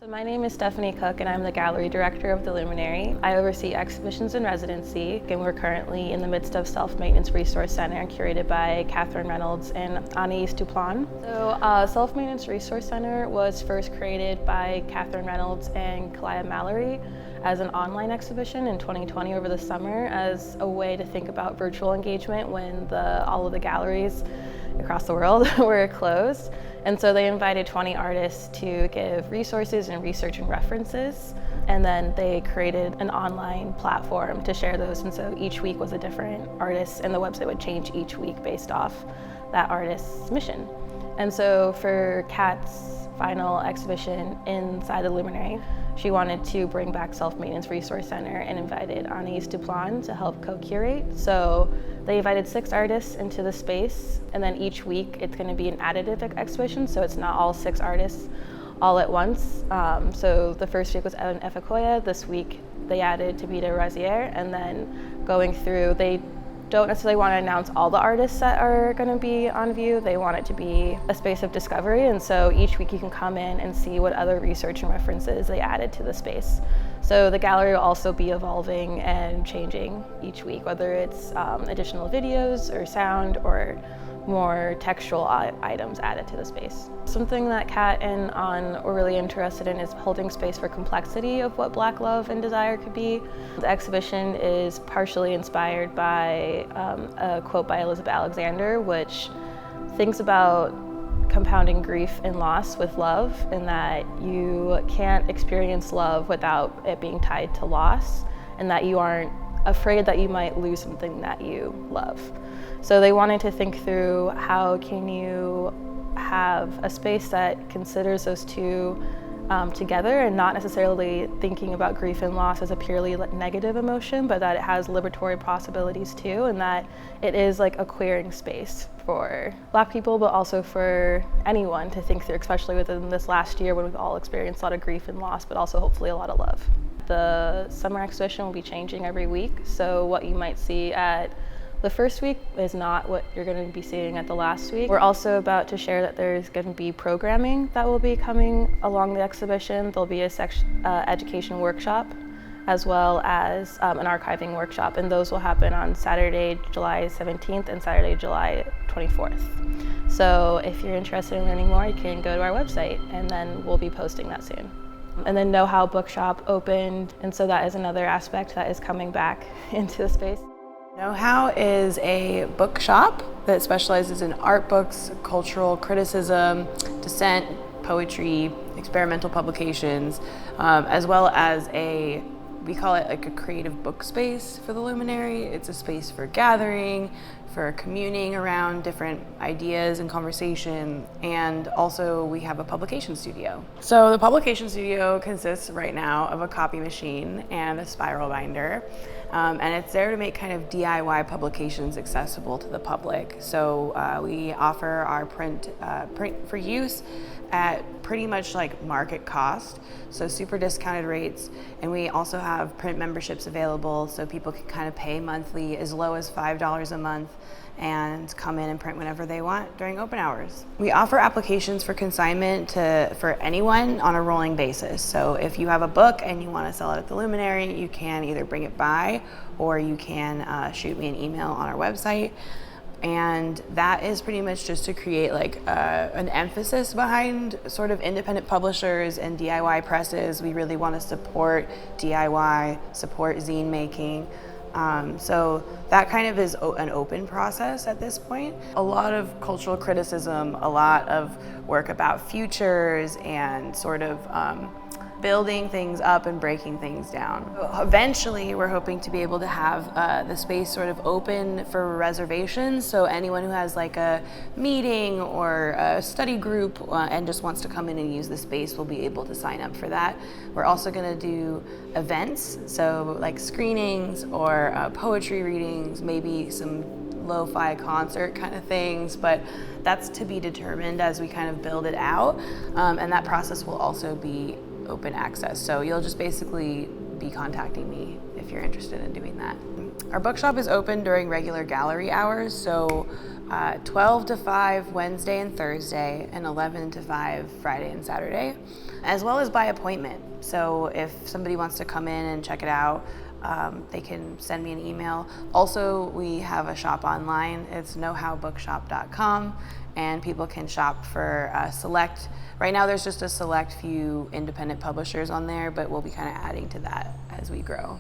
So my name is Stephanie Cook and I'm the gallery director of the Luminary. I oversee exhibitions and residency, and we're currently in the midst of Self-Maintenance Resource Center curated by Katherine Reynolds and Anaïs Duplan. So Self-Maintenance Resource Center was first created by Katherine Reynolds and Kalaija Mallery as an online exhibition in 2020 over the summer as a way to think about virtual engagement when all of the galleries across the world were closed. And so they invited 20 artists to give resources and research and references, and then they created an online platform to share those. And so each week was a different artist, and the website would change each week based off that artist's mission. And so for Kat's final exhibition inside the Luminary, she wanted to bring back Self-Maintenance Resource Center and invited Anaïs Duplan to help co-curate. So they invited 6 artists into the space, and then each week it's going to be an additive exhibition, so it's not all 6 artists all at once. So the first week was Evan Efekoya. This week they added Tabita Razier, and then going through, they don't necessarily want to announce all the artists that are going to be on view. They want it to be a space of discovery, and so each week you can come in and see what other research and references they added to the space. So the gallery will also be evolving and changing each week, whether it's additional videos or sound or more textual items added to the space. Something that Kat and An were really interested in is holding space for complexity of what Black love and desire could be. The exhibition is partially inspired by a quote by Elizabeth Alexander, which thinks about compounding grief and loss with love, and that you can't experience love without it being tied to loss, and that you aren't afraid that you might lose something that you love. So they wanted to think through how can you have a space that considers those two together, and not necessarily thinking about grief and loss as a purely negative emotion, but that it has liberatory possibilities too, and that it is like a queering space for Black people, but also for anyone to think through, especially within this last year when we've all experienced a lot of grief and loss, but also hopefully a lot of love. The summer exhibition will be changing every week, so what you might see at the first week is not what you're going to be seeing at the last week. We're also about to share that there's going to be programming that will be coming along the exhibition. There'll be a education workshop as well as an archiving workshop, and those will happen on Saturday, July 17th and Saturday, July 24th. So if you're interested in learning more, you can go to our website, and then we'll be posting that soon. And then Know How Bookshop opened, and so that is another aspect that is coming back into the space. Know How is a bookshop that specializes in art books, cultural criticism, dissent, poetry, experimental publications, as well as we call it like a creative book space for the Luminary. It's a space for gathering, for communing around different ideas and conversation, and also we have a publication studio. So the publication studio consists right now of a copy machine and a spiral binder, and it's there to make kind of DIY publications accessible to the public. So we offer our print for use at pretty much like market cost, so super discounted rates, and we also have print memberships available so people can kind of pay monthly as low as $5 a month and come in and print whenever they want during open hours. We offer applications for consignment for anyone on a rolling basis. So if you have a book and you want to sell it at the Luminary, you can either bring it by or you can shoot me an email on our website. And that is pretty much just to create like an emphasis behind sort of independent publishers and DIY presses. We really want to support DIY, support zine making. So that kind of is an open process at this point. A lot of cultural criticism, a lot of work about futures and sort of building things up and breaking things down. Eventually, we're hoping to be able to have the space sort of open for reservations, so anyone who has like a meeting or a study group and just wants to come in and use the space will be able to sign up for that. We're also going to do events, so like screenings or poetry readings, maybe some lo-fi concert kind of things, but that's to be determined as we kind of build it out, and that process will also be open access. So you'll just basically be contacting me if you're interested in doing that. Our bookshop is open during regular gallery hours, so 12 to 5 Wednesday and Thursday, and 11 to 5 Friday and Saturday, as well as by appointment. So if somebody wants to come in and check it out, they can send me an email. Also, we have a shop online. It's knowhowbookshop.com, and people can shop for select. Right now there's just a select few independent publishers on there, but we'll be kind of adding to that as we grow.